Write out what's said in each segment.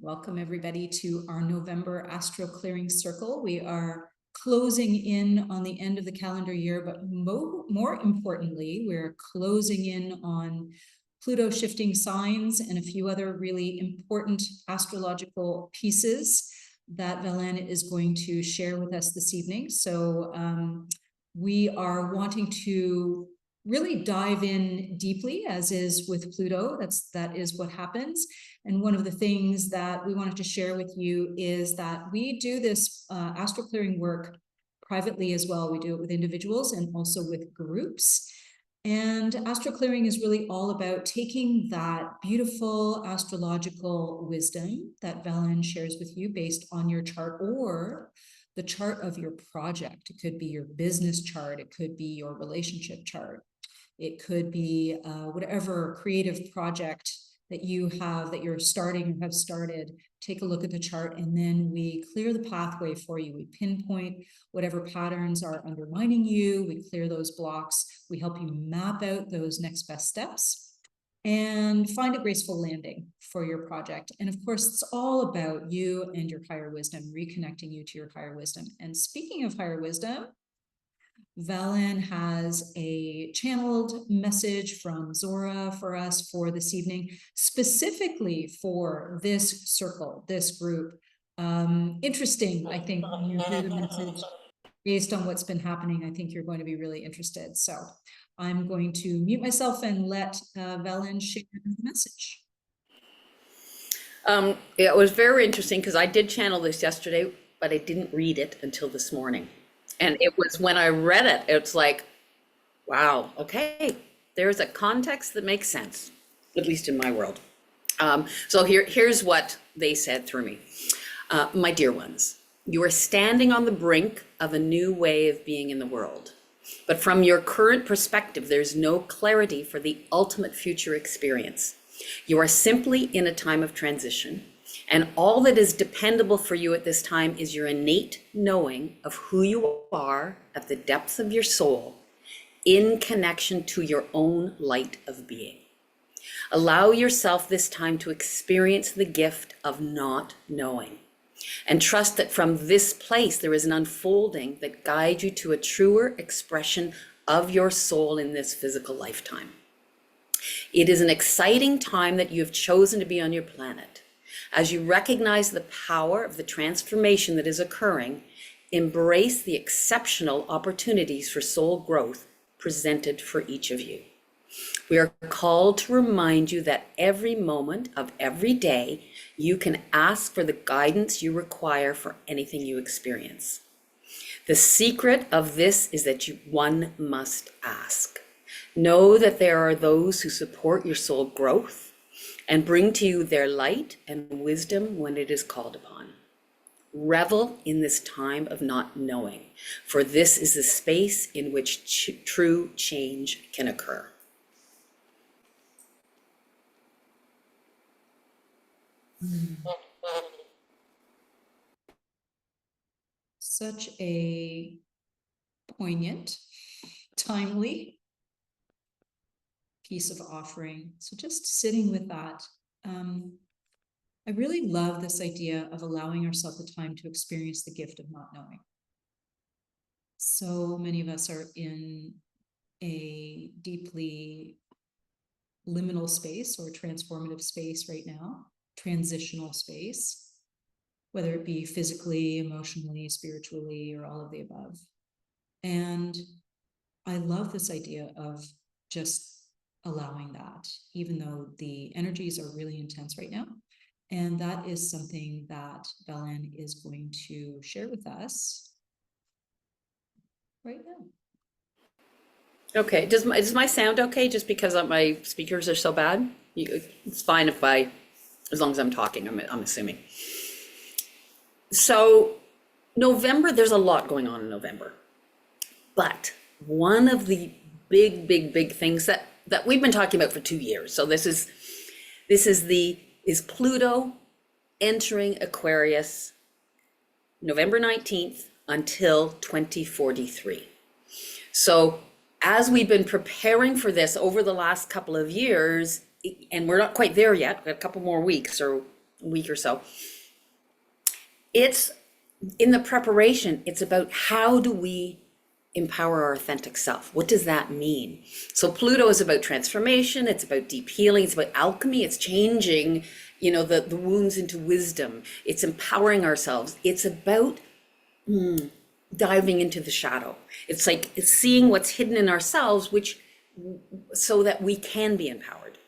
Welcome everybody to our November Astro Clearing Circle. We are closing in on the end of the calendar year, but more importantly, we're closing in on Pluto shifting signs and a few other really important astrological pieces that Valen is going to share with us this evening. So we are wanting to really dive in deeply, as is with Pluto. That is what happens. And one of the things that we wanted to share with you is that we do this astral clearing work privately as well. We do it with individuals and also with groups. And astral clearing is really all about taking that beautiful astrological wisdom that Valen shares with you based on your chart or the chart of your project. It could be your business chart. It could be your relationship chart. It could be whatever creative project that you have, that you're starting or have started. Take a look at the chart, and then we clear the pathway for you. We pinpoint whatever patterns are undermining you. We clear those blocks. We help you map out those next best steps and find a graceful landing for your project. And of course, it's all about you and your higher wisdom, reconnecting you to your higher wisdom. And speaking of higher wisdom, Valen has a channeled message from ZORA for us for this evening, specifically for this circle, this group. Interesting, I think, when you hear the message based on what's been happening. I think you're going to be really interested. So I'm going to mute myself and let Valen share the message. It was very interesting because I did channel this yesterday, but I didn't read it until this morning. And it was when I read it, it's like, wow, okay, there's a context that makes sense, at least in my world. So here's what they said through me. My dear ones, you are standing on the brink of a new way of being in the world. But from your current perspective, there's no clarity for the ultimate future experience. You are simply in a time of transition. And all that is dependable for you at this time is your innate knowing of who you are at the depths of your soul in connection to your own light of being. Allow yourself this time to experience the gift of not knowing, and trust that from this place there is an unfolding that guides you to a truer expression of your soul in this physical lifetime. It is an exciting time that you have chosen to be on your planet. As you recognize the power of the transformation that is occurring, embrace the exceptional opportunities for soul growth presented for each of you. We are called to remind you that every moment of every day, you can ask for the guidance you require for anything you experience. The secret of this is that one must ask. Know that there are those who support your soul growth and bring to you their light and wisdom when it is called upon. Revel in this time of not knowing, for this is the space in which true change can occur. Such a poignant, timely piece of offering. So just sitting with that. I really love this idea of allowing ourselves the time to experience the gift of not knowing. So many of us are in a deeply liminal space or transformative space right now, transitional space, whether it be physically, emotionally, spiritually, or all of the above. And I love this idea of just allowing that, even though the energies are really intense right now. And that is something that Valen is going to share with us right now. Okay, is my sound okay just because my speakers are so bad? It's fine if as long as I'm talking, I'm assuming. So November, there's a lot going on in November. But one of the big things that we've been talking about for 2 years. So this is Pluto entering Aquarius November 19th until 2043. So as we've been preparing for this over the last couple of years, and we're not quite there yet, we've got a couple more weeks or week or so. It's in the preparation, it's about how do we empower our authentic self? What does that mean? So Pluto is about transformation, it's about deep healing, it's about alchemy, it's changing, the wounds into wisdom, it's empowering ourselves, it's about diving into the shadow. It's like it's seeing what's hidden in ourselves, so that we can be empowered.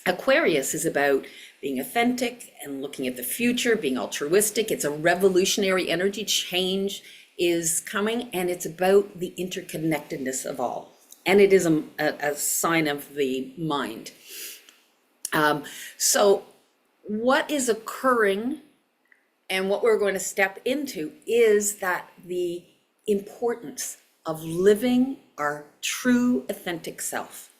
Aquarius is about being authentic and looking at the future, being altruistic. It's a revolutionary energy. Change is coming, and it's about the interconnectedness of all. And it is a sign of the mind. So what is occurring and what we're going to step into is that the importance of living our true authentic self.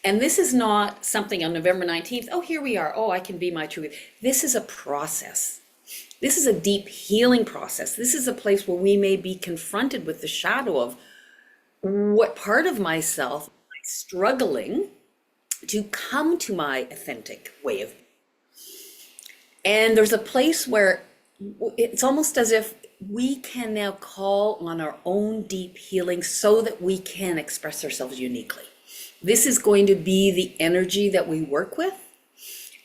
And this is not something on November 19th, oh, here we are, oh, I can be my true. This is a process. This is a deep healing process. This is a place where we may be confronted with the shadow of what part of myself am I struggling to come to my authentic way of being. And there's a place where it's almost as if we can now call on our own deep healing so that we can express ourselves uniquely. This is going to be the energy that we work with.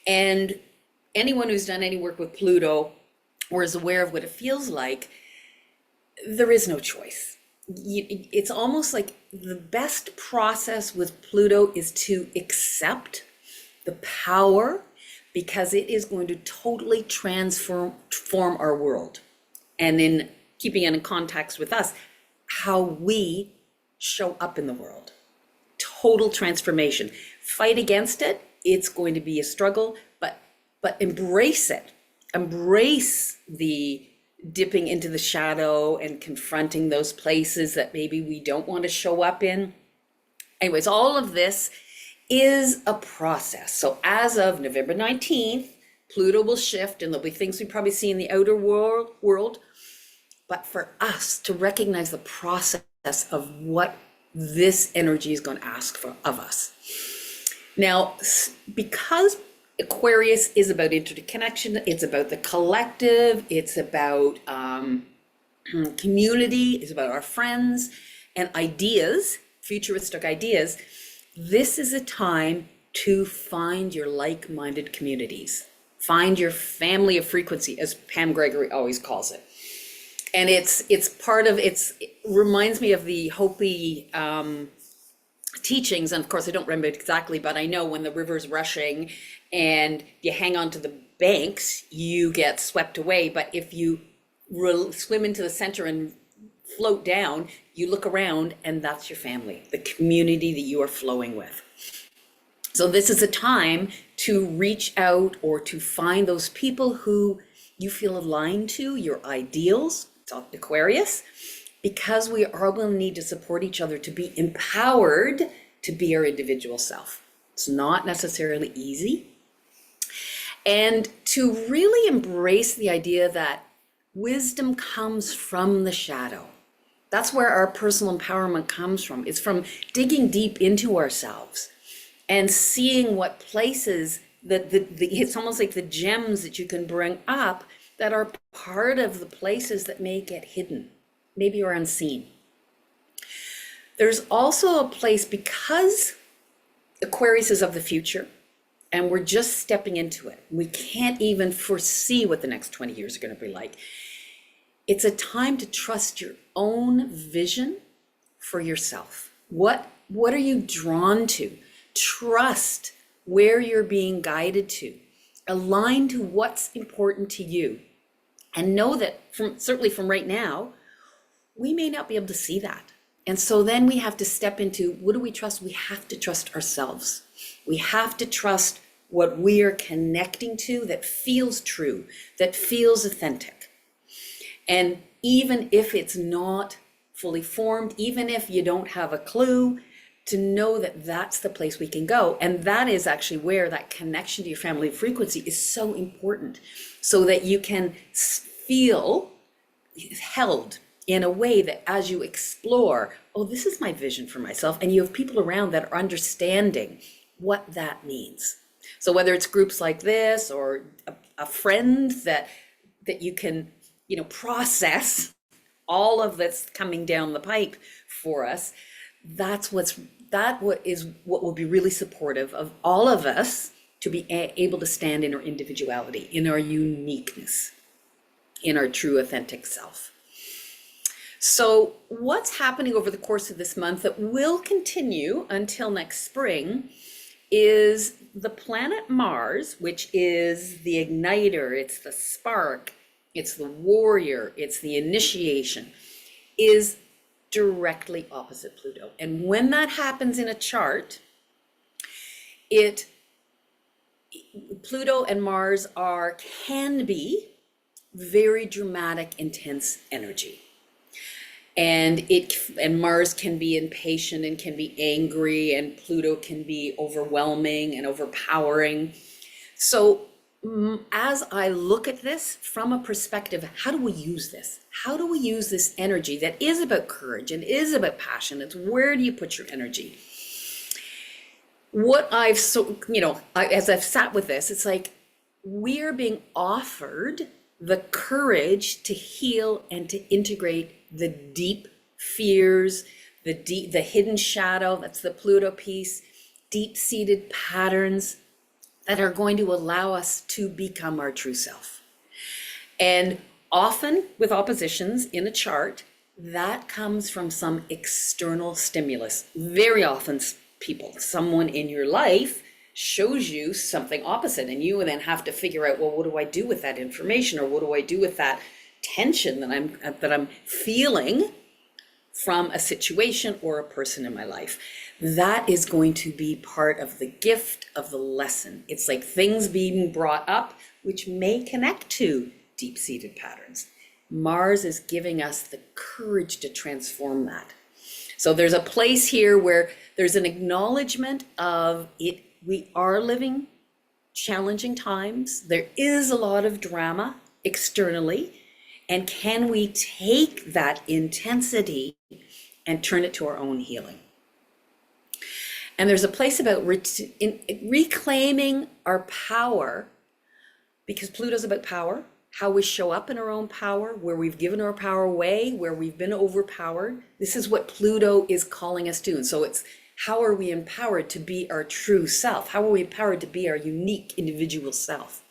And anyone who's done any work with Pluto or is aware of what it feels like, there is no choice. It's almost like the best process with Pluto is to accept the power, because it is going to totally transform our world. And in keeping it in context with us, how we show up in the world. Total transformation. Fight against it, it's going to be a struggle, but embrace it. Embrace the dipping into the shadow and confronting those places that maybe we don't want to show up in. Anyways, all of this is a process. So as of November 19th, Pluto will shift and there'll be things we probably see in the outer world. But for us to recognize the process of what this energy is going to ask of us. Now, because Aquarius is about interconnection, it's about the collective, it's about community, it's about our friends and ideas, futuristic ideas. This is a time to find your like-minded communities. Find your family of frequency, as Pam Gregory always calls it. And it reminds me of the Hopi teachings. And of course, I don't remember it exactly, but I know when the river's rushing and you hang on to the banks, you get swept away. But if you swim into the center and float down, you look around and that's your family, the community that you are flowing with. So this is a time to reach out or to find those people who you feel aligned to, your ideals, it's Aquarius, because we are going to need to support each other to be empowered to be our individual self. It's not necessarily easy. And to really embrace the idea that wisdom comes from the shadow. That's where our personal empowerment comes from. It's from digging deep into ourselves and seeing what places it's almost like the gems that you can bring up that are part of the places that may get hidden, maybe are unseen. There's also a place, because Aquarius is of the future and we're just stepping into it. We can't even foresee what the next 20 years are going to be like. It's a time to trust your own vision for yourself. What are you drawn to? Trust where you're being guided to. Align to what's important to you. And know that certainly from right now, we may not be able to see that. And so then we have to step into, what do we trust? We have to trust ourselves. We have to trust what we are connecting to that feels true, that feels authentic. And even if it's not fully formed, even if you don't have a clue, to know that that's the place we can go. And that is actually where that connection to your family frequency is so important, so that you can feel held in a way that as you explore, oh, this is my vision for myself, and you have people around that are understanding what that means. So whether it's groups like this or a friend that you can, process all of that's coming down the pipe for us. What will be really supportive of all of us to be able to stand in our individuality, in our uniqueness, in our true authentic self. So what's happening over the course of this month that will continue until next spring is the planet Mars, which is the igniter, it's the spark, it's the warrior, it's the initiation, is directly opposite Pluto. And when that happens in a chart, Pluto and Mars can be very dramatic, intense energy. And Mars can be impatient and can be angry, and Pluto can be overwhelming and overpowering. So as I look at this from a perspective, how do we use this? How do we use this energy that is about courage and is about passion? It's where do you put your energy? As I've sat with this, it's like we are being offered the courage to heal and to integrate the deep fears, the hidden shadow, that's the Pluto piece, deep-seated patterns that are going to allow us to become our true self. And often with oppositions in a chart, that comes from some external stimulus. Very often someone in your life shows you something opposite, and you then have to figure out, well, what do I do with that information, or what do I do with that tension that I'm feeling from a situation or a person in my life? That is going to be part of the gift of the lesson. It's like things being brought up which may connect to deep-seated patterns. Mars is giving us the courage to transform that. So there's a place here where there's an acknowledgement of it. We are living challenging times. There is a lot of drama externally. And can we take that intensity and turn it to our own healing? And there's a place about reclaiming our power, because Pluto's about power, how we show up in our own power, where we've given our power away, where we've been overpowered. This is what Pluto is calling us to. And so it's how are we empowered to be our true self? How are we empowered to be our unique individual self?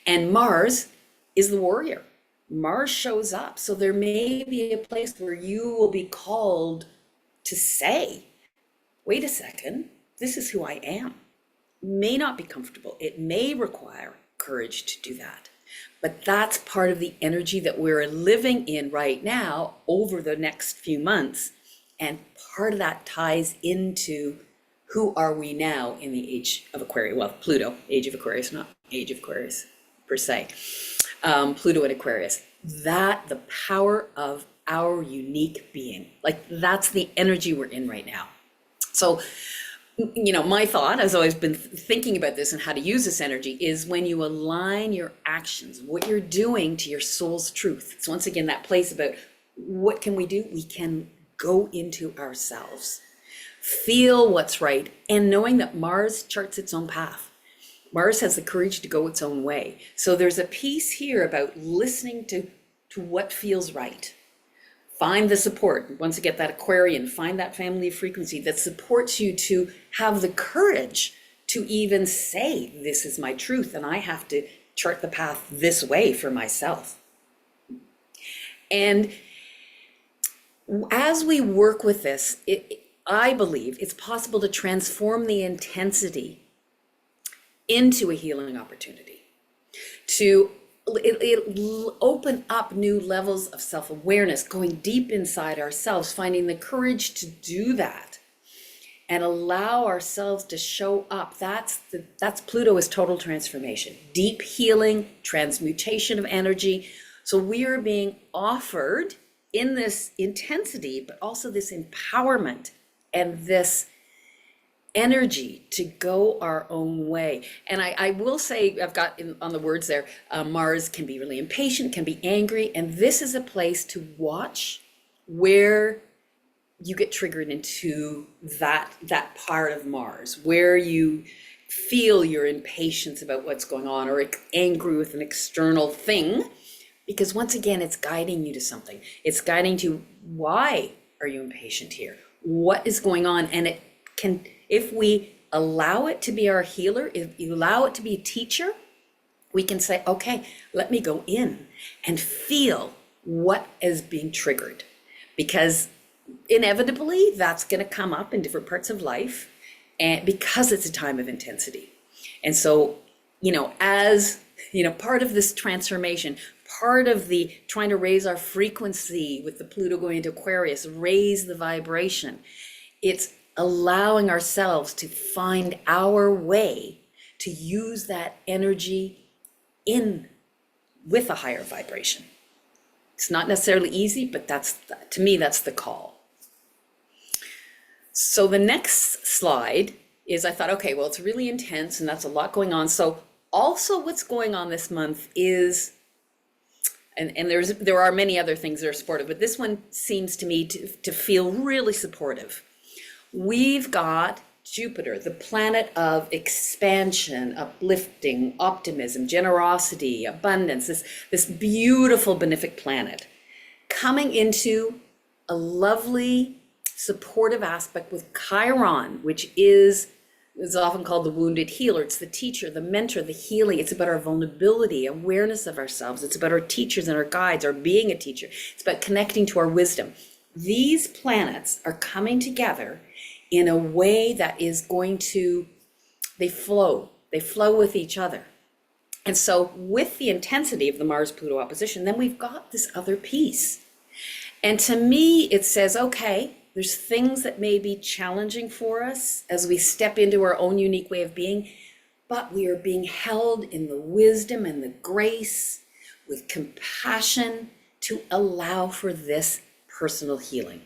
And Mars is the warrior. Mars shows up. So there may be a place where you will be called to say, wait a second, this is who I am. May not be comfortable. It may require courage to do that. But that's part of the energy that we're living in right now over the next few months. And part of that ties into who are we now in the age of Aquarius? Well, Pluto, age of Aquarius, not age of Aquarius per se. Pluto and Aquarius, the power of our unique being, like that's the energy we're in right now. So, my thought, as I've always been thinking about this and how to use this energy, is when you align your actions, what you're doing to your soul's truth. It's once again that place about what can we do? We can go into ourselves, feel what's right, and knowing that Mars charts its own path. Mars has the courage to go its own way. So there's a piece here about listening to what feels right. Find the support. Once you get that Aquarian, find that family frequency that supports you to have the courage to even say, this is my truth, and I have to chart the path this way for myself. And as we work with this, I believe it's possible to transform the intensity into a healing opportunity, to it open up new levels of self-awareness, going deep inside ourselves, finding the courage to do that and allow ourselves to show up. That's Pluto is total transformation, deep healing, transmutation of energy. So we are being offered in this intensity, but also this empowerment and this energy to go our own way. And I will say, I've got on the words there, Mars can be really impatient, can be angry, and this is a place to watch where you get triggered into that part of Mars, where you feel your impatience about what's going on, or angry with an external thing, because once again, it's guiding you to something. It's guiding to, why are you impatient here? What is going on? And it can, if we allow it to be our healer, if you allow it to be a teacher, we can say, okay, let me go in and feel what is being triggered, because inevitably that's going to come up in different parts of life, and because it's a time of intensity. And so, as part of this transformation, part of the trying to raise our frequency with the Pluto going into Aquarius, raise the vibration, it's allowing ourselves to find our way to use that energy with a higher vibration. It's not necessarily easy, but to me, that's the call. So the next slide is, I thought, okay, well, it's really intense and that's a lot going on. So also what's going on this month is, and there are many other things that are supportive, but this one seems to me to feel really supportive. We've got Jupiter, the planet of expansion, uplifting, optimism, generosity, abundance, this beautiful benefic planet, coming into a lovely supportive aspect with Chiron, which is often called the wounded healer. It's the teacher, the mentor, the healing. It's about our vulnerability, awareness of ourselves. It's about our teachers and our guides, our being a teacher. It's about connecting to our wisdom. These planets are coming together in a way that is going to, they flow with each other. And so with the intensity of the Mars-Pluto opposition, then we've got this other piece. And to me, it says, okay, there's things that may be challenging for us as we step into our own unique way of being, but we are being held in the wisdom and the grace with compassion to allow for this personal healing.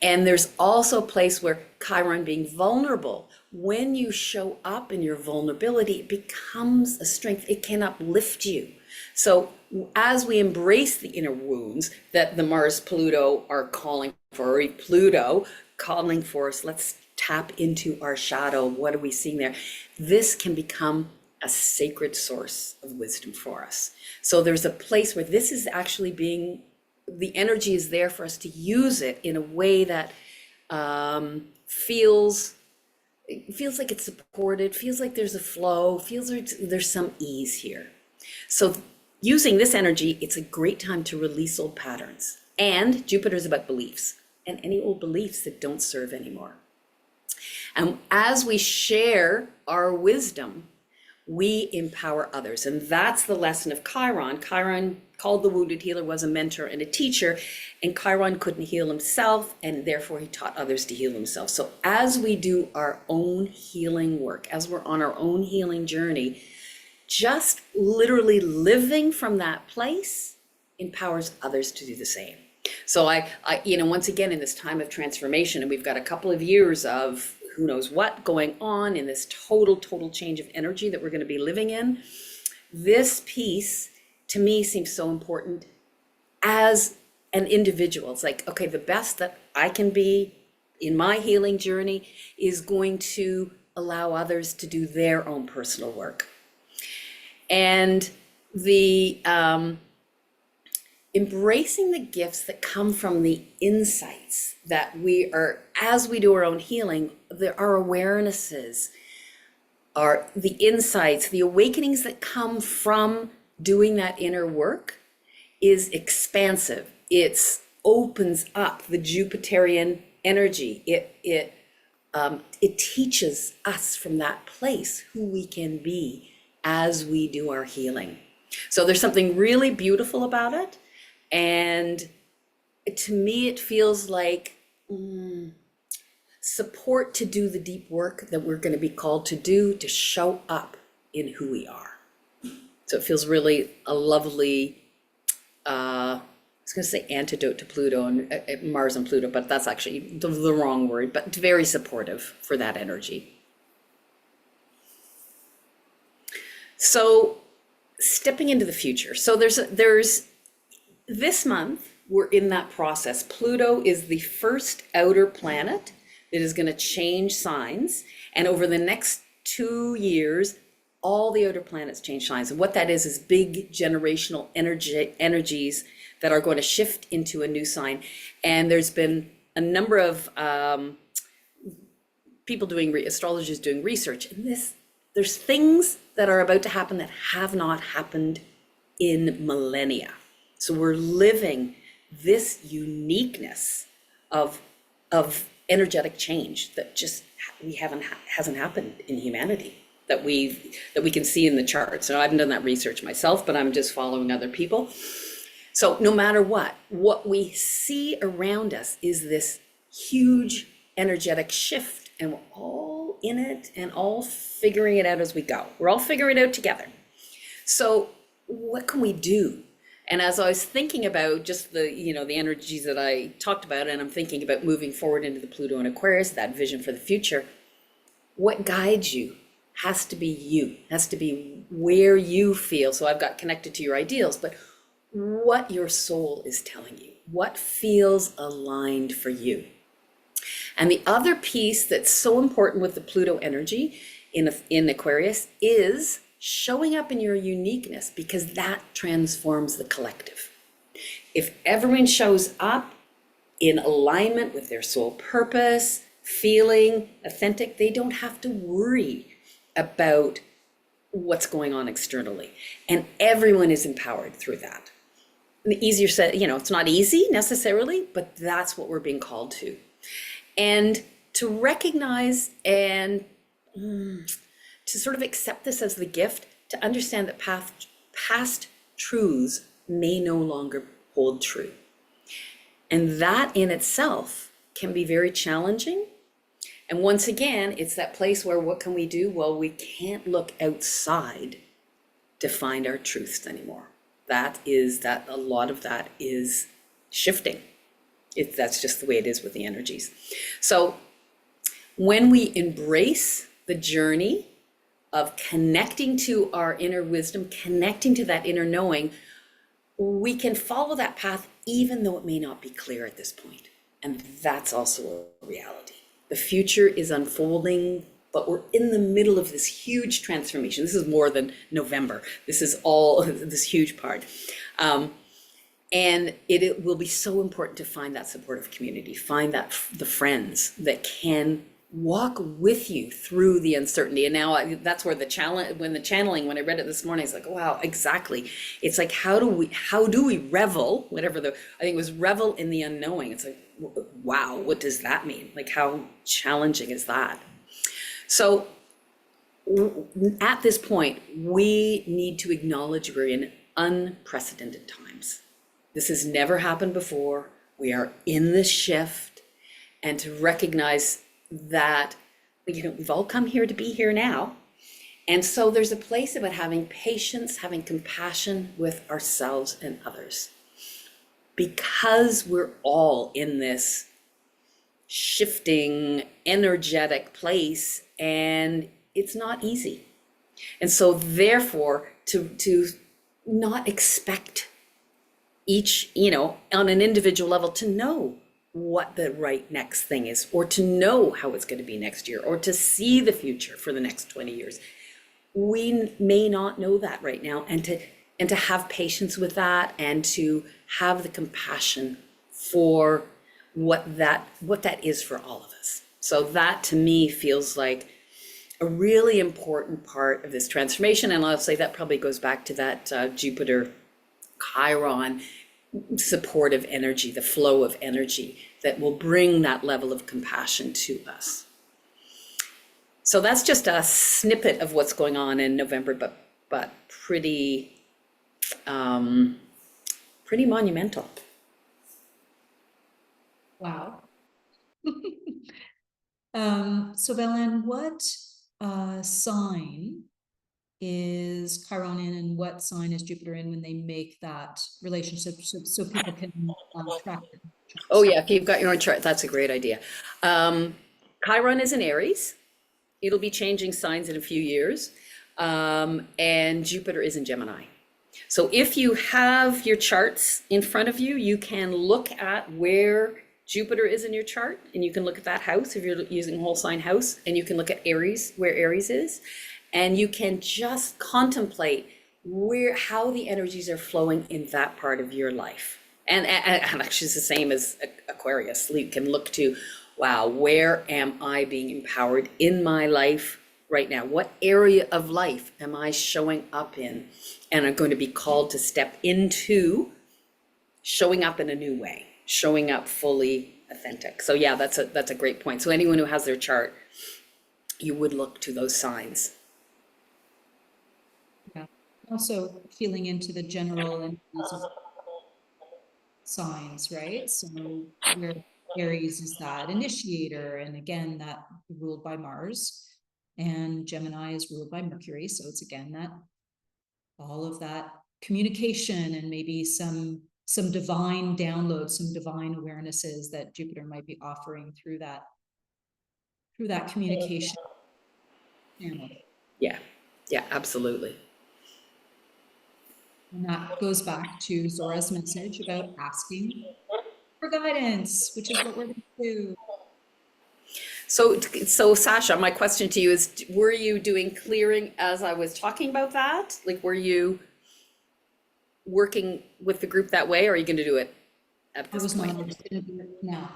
And there's also a place where Chiron, being vulnerable, when you show up in your vulnerability, it becomes a strength. It can uplift you. So as we embrace the inner wounds that the Mars-Pluto are calling for, or Pluto calling for us, let's tap into our shadow. What are we seeing there? This can become a sacred source of wisdom for us. So there's a place where this is actually being, the energy is there for us to use it in a way that feels like it's supported, feels like there's a flow, feels like there's some ease here. So using this energy, it's a great time to release old patterns. And Jupiter's about beliefs and any old beliefs that don't serve anymore. And as we share our wisdom, we empower others. And that's the lesson of Chiron. Chiron, called the wounded healer, was a mentor and a teacher, and Chiron couldn't heal himself, and therefore he taught others to heal themselves. So as we do our own healing work, as we're on our own healing journey, just literally living from that place empowers others to do the same. So I once again, in this time of transformation, and we've got a couple of years of who knows what going on in this total change of energy that we're going to be living in, this piece to me seems so important as an individual. It's like, okay, the best that I can be in my healing journey is going to allow others to do their own personal work. And the embracing the gifts that come from the insights that we are, as we do our own healing, our awarenesses, are the insights, the awakenings that come from doing that inner work is expansive. It opens up the Jupiterian energy. It teaches us from that place who we can be as we do our healing. So there's something really beautiful about it. And to me, it feels like support to do the deep work that we're going to be called to do, to show up in who we are. So it feels really a lovely, I was going to say antidote to Pluto and Mars and Pluto, but that's actually the wrong word, but very supportive for that energy. So stepping into the future. So there's this month, we're in that process. Pluto is the first outer planet that is going to change signs. And over the next 2 years, all the outer planets change signs. And what that is big generational energies that are going to shift into a new sign. And there's been a number of people astrologers doing research in this. There's things that are about to happen that have not happened in millennia. So we're living this uniqueness of energetic change that just hasn't happened in humanity that we can see in the charts. So I haven't done that research myself, but I'm just following other people. So no matter what we see around us is this huge energetic shift, and we're all in it and all figuring it out as we go. We're all figuring it out together. So what can we do? And as I was thinking about just the energies that I talked about, and I'm thinking about moving forward into the Pluto and Aquarius, that vision for the future, what guides you has to be you, has to be where you feel. So I've got connected to your ideals, but what your soul is telling you, what feels aligned for you. And the other piece that's so important with the Pluto energy in Aquarius is showing up in your uniqueness, because that transforms the collective. If everyone shows up in alignment with their soul purpose, feeling authentic, they don't have to worry about what's going on externally. And everyone is empowered through that. And the easier said, it's not easy necessarily, but that's what we're being called to. And to recognize and to sort of accept this as the gift, to understand that past truths may no longer hold true. And that in itself can be very challenging. And once again, it's that place where what can we do? Well, we can't look outside to find our truths anymore. A lot of that is shifting. That's just the way it is with the energies. So when we embrace the journey of connecting to our inner wisdom, connecting to that inner knowing, we can follow that path even though it may not be clear at this point. And that's also a reality. The future is unfolding, but we're in the middle of this huge transformation. This is more than November. This is all this huge part. And it will be so important to find that supportive community, find the friends that can walk with you through the uncertainty. And now that's where when I read it this morning, it's like, oh, wow, exactly. It's like, how do we revel, I think it was revel in the unknowing. It's like, wow, what does that mean? Like, how challenging is that? So at this point, we need to acknowledge we're in unprecedented times. This has never happened before. We are in this shift, and to recognize that, we've all come here to be here now. And so there's a place about having patience, having compassion with ourselves and others, because we're all in this shifting, energetic place, and it's not easy. And so therefore, to not expect each, on an individual level, to know what the right next thing is, or to know how it's going to be next year, or to see the future for the next 20 years. We may not know that right now, and to have patience with that, and to have the compassion for what that is for all of us. So that to me feels like a really important part of this transformation. And I'll say that probably goes back to that Jupiter Chiron supportive energy, the flow of energy that will bring that level of compassion to us. So that's just a snippet of what's going on in November, but pretty monumental. Wow. So Belen, what sign is Chiron in, and what sign is Jupiter in when they make that relationship, so people can track it? Oh yeah, if you've got your own chart, that's a great idea. Chiron is in Aries. It'll be changing signs in a few years. And Jupiter is in Gemini. So if you have your charts in front of you, you can look at where Jupiter is in your chart, and you can look at that house if you're using whole sign house, and you can look at Aries, where Aries is, and you can just contemplate how the energies are flowing in that part of your life. And actually it's the same as Aquarius. You can look to, wow, where am I being empowered in my life right now? What area of life am I showing up in and I'm going to be called to step into showing up in a new way, showing up fully authentic? So yeah, that's a great point. So anyone who has their chart, you would look to those signs. Yeah. Also feeling into the general and signs, right? So where Aries is that initiator, and again, that ruled by Mars, and Gemini is ruled by Mercury. So it's again that all of that communication and maybe some divine downloads, some divine awarenesses that Jupiter might be offering through that communication channel. Yeah, yeah, absolutely. And that goes back to Zora's message about asking for guidance, which is what we're going to do. So Sasha, my question to you is, were you doing clearing as I was talking about that? Like, were you working with the group that way, or are you going to do it at this point? I was going to do it now.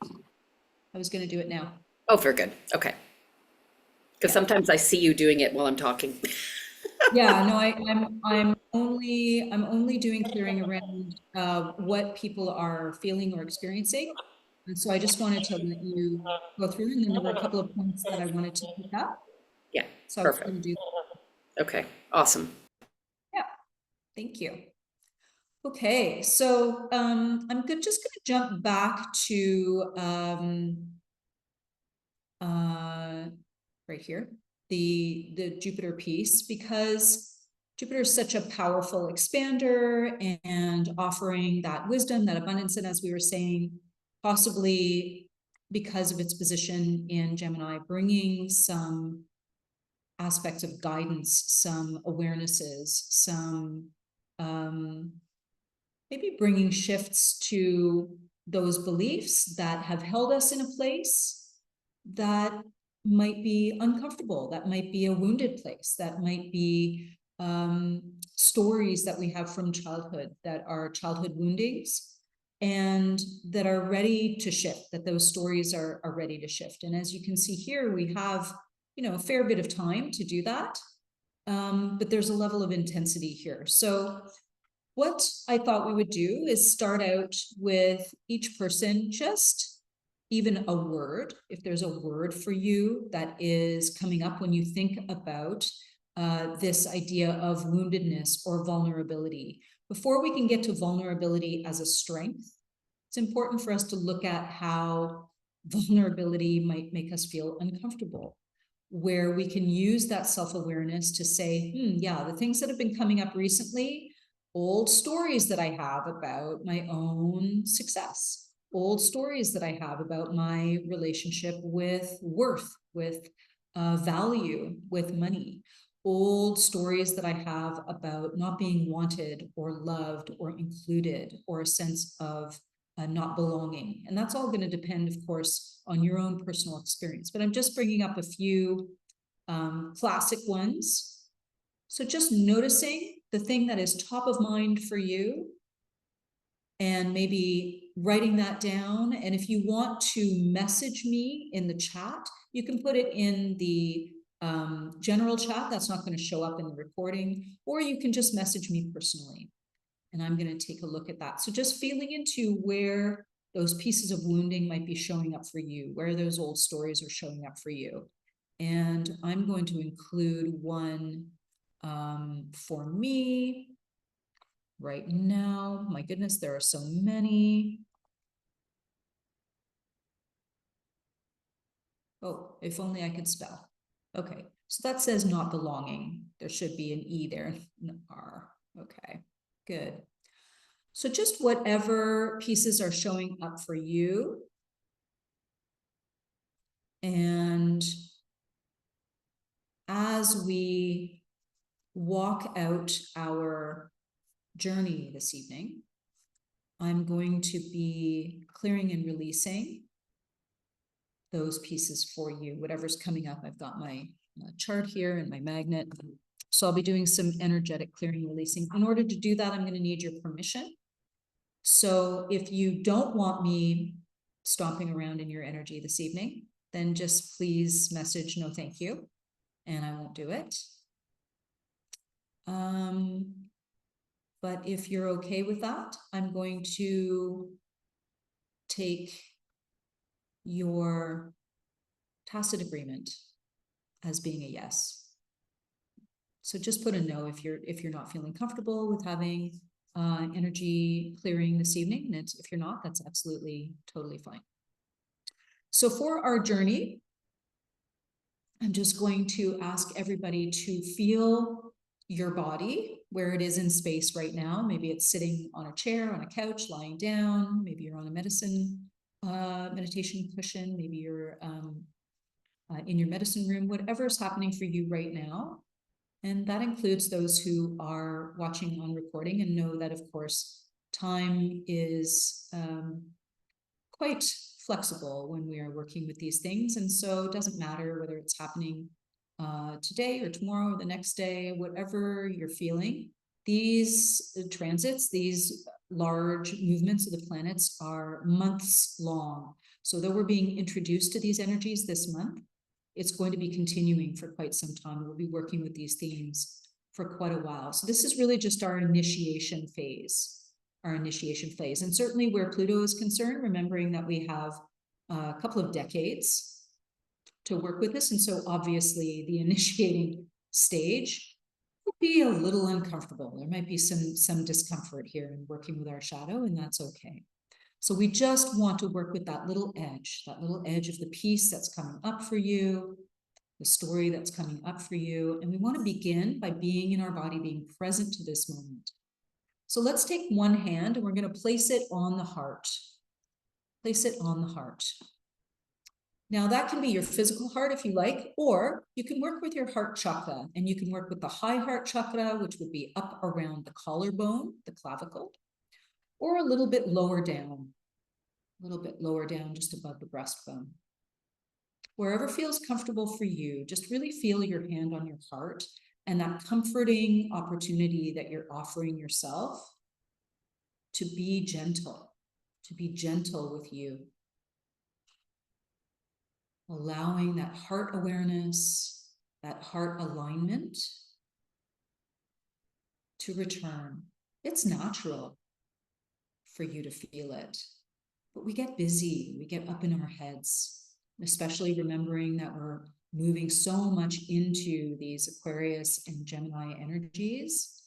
I was going to do it now. Oh, very good. Okay. Because sometimes I see you doing it while I'm talking. Yeah, no, I'm only doing clearing around what people are feeling or experiencing. And so I just wanted to let you go through, and then there were a couple of points that I wanted to pick up. Yeah, So I was perfect. going to do that. Okay, awesome. Yeah, thank you. Okay, so I'm just going to jump back to right here, the Jupiter piece, because Jupiter is such a powerful expander and offering that wisdom, that abundance, and as we were saying, possibly because of its position in Gemini, bringing some aspects of guidance, some awarenesses, some maybe bringing shifts to those beliefs that have held us in a place that might be uncomfortable, that might be a wounded place, that might be stories that we have from childhood that are childhood woundings and that are ready to shift, that those stories are ready to shift. And as you can see here, we have, a fair bit of time to do that. But there's a level of intensity here. So what I thought we would do is start out with each person, just even a word, if there's a word for you that is coming up when you think about this idea of woundedness or vulnerability. Before we can get to vulnerability as a strength, it's important for us to look at how vulnerability might make us feel uncomfortable, where we can use that self-awareness to say, yeah, the things that have been coming up recently, old stories that I have about my own success, old stories that I have about my relationship with worth, with value, with money, old stories that I have about not being wanted or loved or included, or a sense of not belonging. And that's all going to depend, of course, on your own personal experience. But I'm just bringing up a few classic ones. So just noticing the thing that is top of mind for you and maybe writing that down. And if you want to message me in the chat, you can put it in the general chat. That's not going to show up in the recording, or you can just message me personally. And I'm going to take a look at that. So just feeling into where those pieces of wounding might be showing up for you, where those old stories are showing up for you. And I'm going to include one for me right now. My goodness, there are so many. Oh, if only I could spell. Okay, so that says not belonging. There should be an E there, an R. Okay, good. So just whatever pieces are showing up for you. And as we walk out our journey this evening, I'm going to be clearing and releasing those pieces for you, whatever's coming up. I've got my chart here and my magnet. So I'll be doing some energetic clearing and releasing. In order to do that, I'm going to need your permission. So if you don't want me stomping around in your energy this evening, then just please message no thank you, and I won't do it. But if you're okay with that, I'm going to take your tacit agreement as being a yes. So just put a no if you're not feeling comfortable with having energy clearing this evening. And if you're not, that's absolutely totally fine. So for our journey, I'm just going to ask everybody to feel your body where it is in space right now. Maybe it's sitting on a chair, on a couch, lying down. Maybe you're on a meditation cushion. Maybe you're in your medicine room, whatever's happening for you right now. And that includes those who are watching on recording and know that, of course, time is quite flexible when we are working with these things. And so it doesn't matter whether it's happening today or tomorrow or the next day, whatever you're feeling. These transits, these large movements of the planets are months long. So though we're being introduced to these energies this month, it's going to be continuing for quite some time. We'll be working with these themes for quite a while. So this is really just our initiation phase. And certainly where Pluto is concerned, remembering that we have a couple of decades to work with this. And so obviously the initiating stage will be a little uncomfortable. There might be some discomfort here in working with our shadow, and that's okay. So we just want to work with that little edge of the piece that's coming up for you, the story that's coming up for you. And we want to begin by being in our body, being present to this moment. So let's take one hand and we're going to place it on the heart. Place it on the heart. Now that can be your physical heart if you like, or you can work with your heart chakra, and you can work with the high heart chakra, which would be up around the collarbone, the clavicle, or a little bit lower down, just above the breastbone. Wherever feels comfortable for you, just really feel your hand on your heart and that comforting opportunity that you're offering yourself to be gentle with you. Allowing that heart awareness, that heart alignment to return. It's natural for you to feel it, but we get busy, we get up in our heads, especially remembering that we're moving so much into these Aquarius and Gemini energies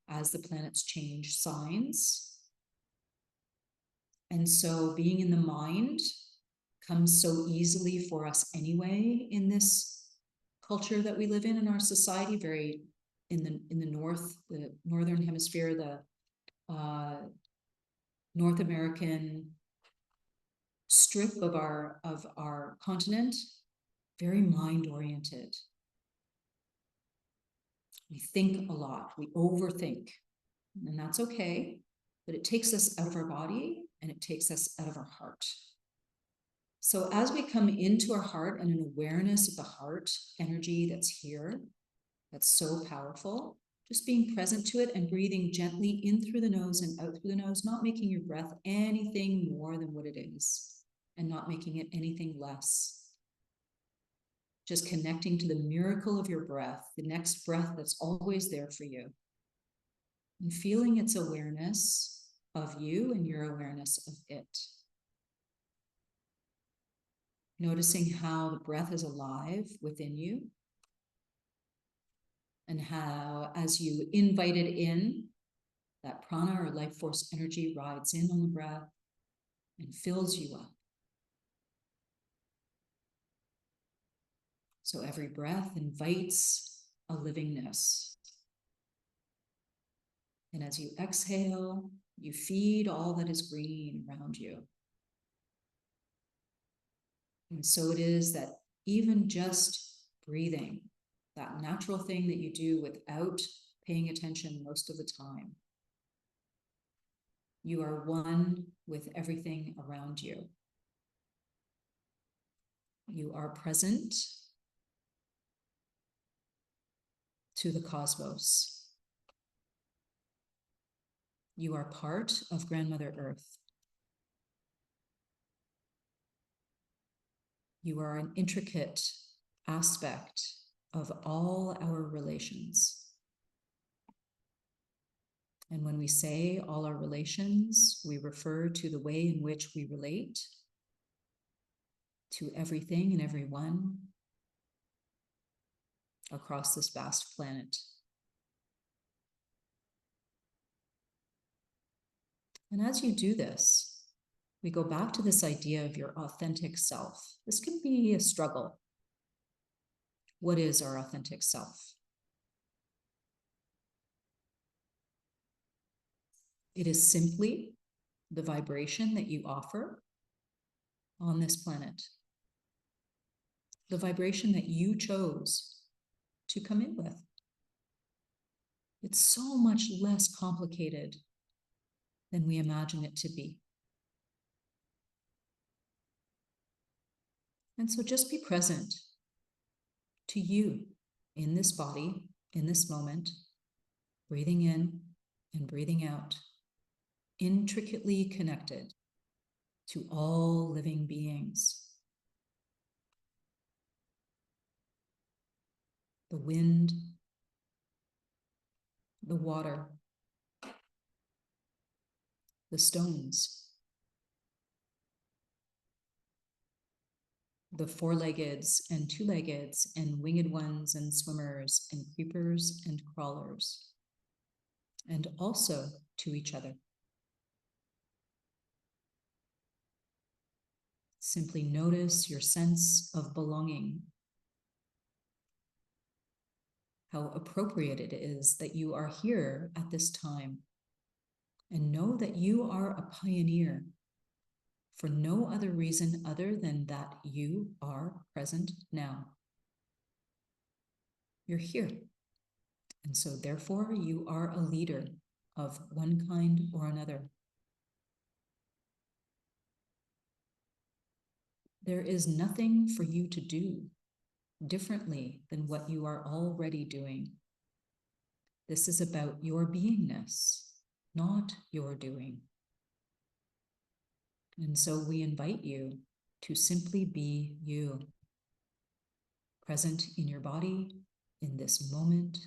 as the planets change signs. And so being in the mind comes so easily for us anyway in this culture that we live in our society, very in the northern hemisphere, the North American strip of our continent, very mind-oriented. We think a lot, we overthink, and that's okay, but it takes us out of our body and it takes us out of our heart. So as we come into our heart and an awareness of the heart energy that's here, that's so powerful, just being present to it and breathing gently in through the nose and out through the nose, not making your breath anything more than what it is and not making it anything less. Just connecting to the miracle of your breath, the next breath that's always there for you. And feeling its awareness of you and your awareness of it. Noticing how the breath is alive within you. And how, as you invite it in, that prana or life force energy rides in on the breath and fills you up. So every breath invites a livingness. And as you exhale, you feed all that is green around you. And so it is that even just breathing, that natural thing that you do without paying attention most of the time, You are one with everything around you. You are present to the cosmos. You are part of Grandmother Earth. You are an intricate aspect of all our relations. And when we say all our relations, we refer to the way in which we relate to everything and everyone across this vast planet. And as you do this, we go back to this idea of your authentic self. This can be a struggle. What is our authentic self? It is simply the vibration that you offer on this planet. The vibration that you chose to come in with. It's so much less complicated than we imagine it to be. And so just be present to you in this body, in this moment, breathing in and breathing out, intricately connected to all living beings. The wind, the water, the stones, the four-leggeds and two-leggeds and winged ones and swimmers and creepers and crawlers, and also to each other. Simply notice your sense of belonging, how appropriate it is that you are here at this time, and know that you are a pioneer for no other reason other than that you are present now. You're here. And so therefore you are a leader of one kind or another. There is nothing for you to do differently than what you are already doing. This is about your beingness, not your doing. And so we invite you to simply be you, present in your body, in this moment,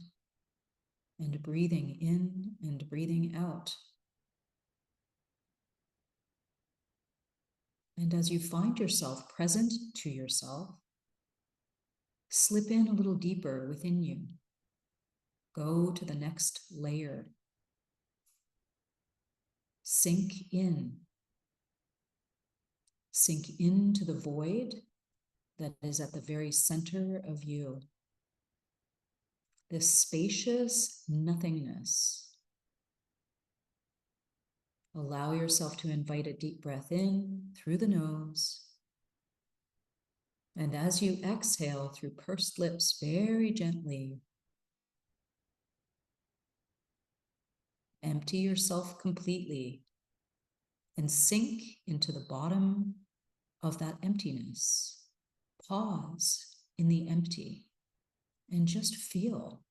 and breathing in and breathing out. And as you find yourself present to yourself, slip in a little deeper within you. Go to the next layer. Sink in. Sink into the void that is at the very center of you. This spacious nothingness. Allow yourself to invite a deep breath in through the nose. And as you exhale through pursed lips very gently, empty yourself completely and sink into the bottom of that emptiness. Pause in the empty and just feel.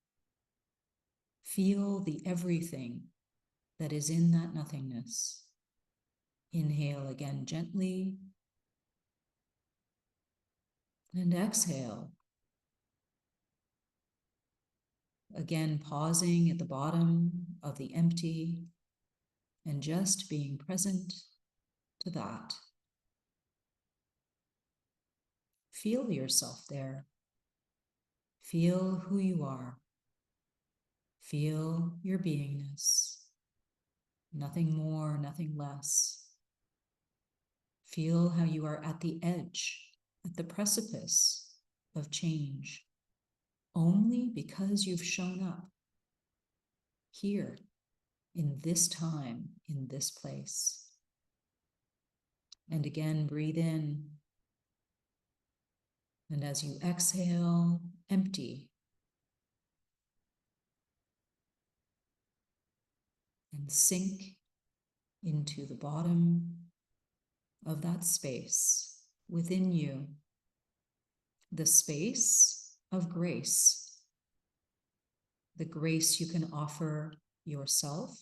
Feel the everything that is in that nothingness. Inhale again gently. And exhale. Again, pausing at the bottom of the empty and just being present to that. Feel yourself there. Feel who you are. Feel your beingness. Nothing more, nothing less. Feel how you are at the edge, at the precipice of change, only because you've shown up here, in this time, in this place. And again, breathe in. And as you exhale, empty. And sink into the bottom of that space within you, the space of grace, the grace you can offer yourself,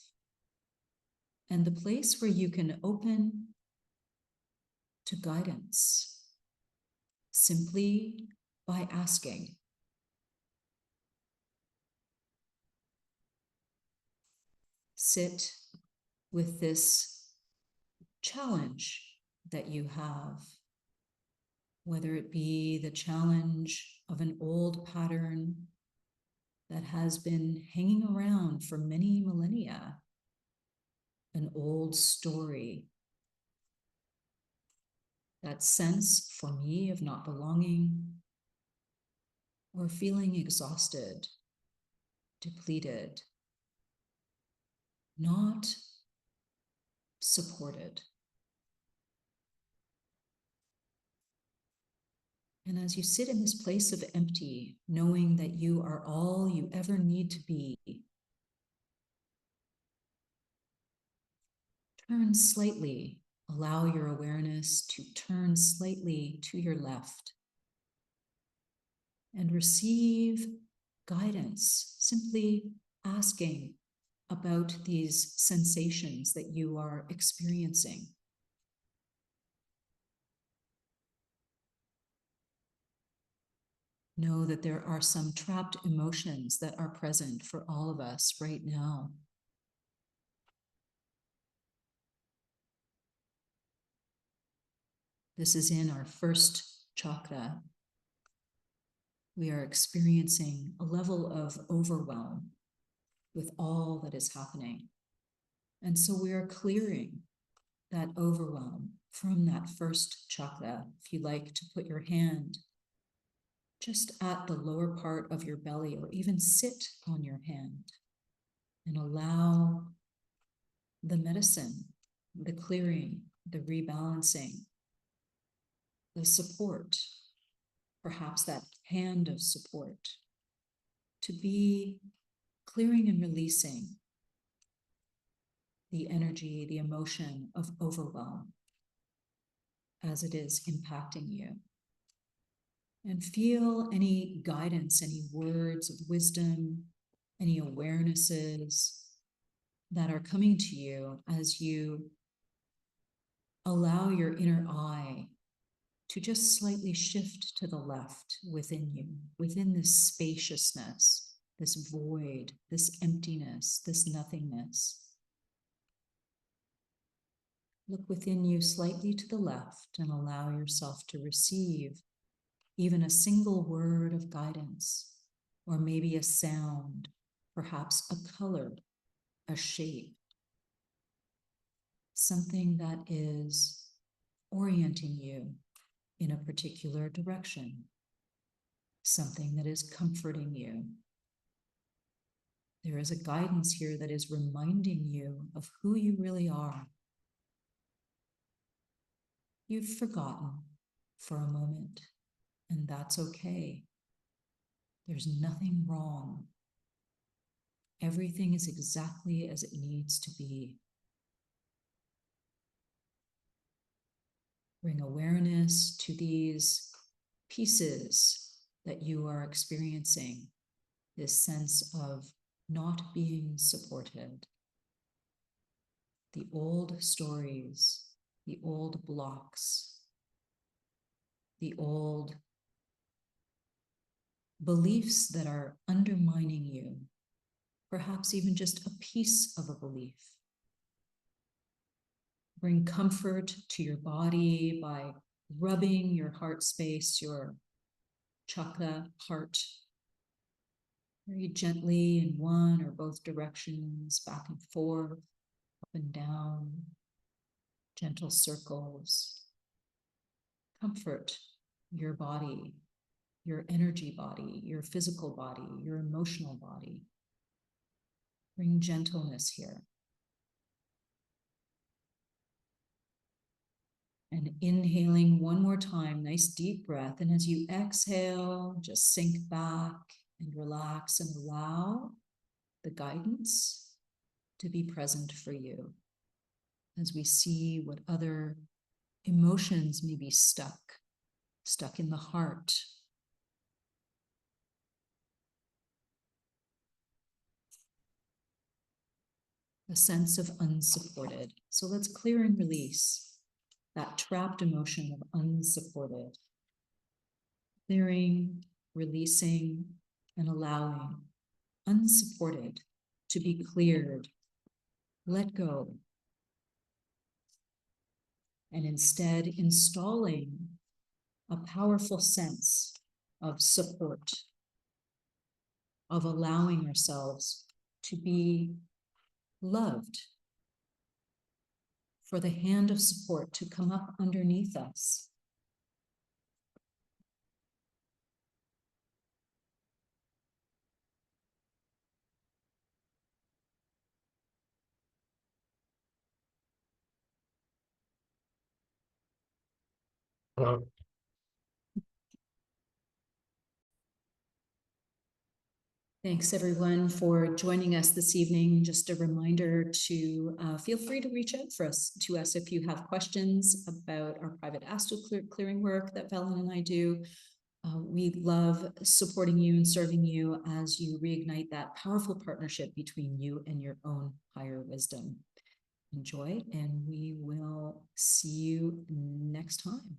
and the place where you can open to guidance simply by asking. Sit with this challenge that you have, whether it be the challenge of an old pattern that has been hanging around for many millennia, an old story, that sense for me of not belonging, or feeling exhausted, depleted, not supported. And as you sit in this place of empty, knowing that you are all you ever need to be, turn slightly, allow your awareness to turn slightly to your left and receive guidance, simply asking about these sensations that you are experiencing. Know that there are some trapped emotions that are present for all of us right now. This is in our first chakra. We are experiencing a level of overwhelm with all that is happening. And so we are clearing that overwhelm from that first chakra. If you like to put your hand just at the lower part of your belly, or even sit on your hand and allow the medicine, the clearing, the rebalancing, the support, perhaps that hand of support, to be clearing and releasing the energy, the emotion of overwhelm as it is impacting you. And feel any guidance, any words of wisdom, any awarenesses that are coming to you as you allow your inner eye to just slightly shift to the left within you, within this spaciousness, this void, this emptiness, this nothingness. Look within you slightly to the left and allow yourself to receive even a single word of guidance, or maybe a sound, perhaps a color, a shape, something that is orienting you in a particular direction, something that is comforting you. There is a guidance here that is reminding you of who you really are. You've forgotten for a moment, and that's okay. There's nothing wrong. Everything is exactly as it needs to be. Bring awareness to these pieces that you are experiencing, this sense of not being supported, the old stories, the old blocks, the old beliefs that are undermining you, perhaps even just a piece of a belief. Bring comfort to your body by rubbing your heart space, your chakra, heart, very gently in one or both directions, back and forth, up and down, gentle circles. Comfort your body, your energy body, your physical body, your emotional body. Bring gentleness here. And inhaling one more time, nice deep breath. And as you exhale, just sink back and relax and allow the guidance to be present for you. as we see what other emotions may be stuck in the heart. A sense of unsupported. So let's clear and release that trapped emotion of unsupported. Clearing, releasing, and allowing unsupported to be cleared. Let go. And instead installing a powerful sense of support, of allowing ourselves to be loved, for the hand of support to come up underneath us. Thanks everyone for joining us this evening. Just a reminder to feel free to reach out to us if you have questions about our private Astro clearing work that Velen and I do. We love supporting you and serving you as you reignite that powerful partnership between you and your own higher wisdom. Enjoy, and we will see you next time.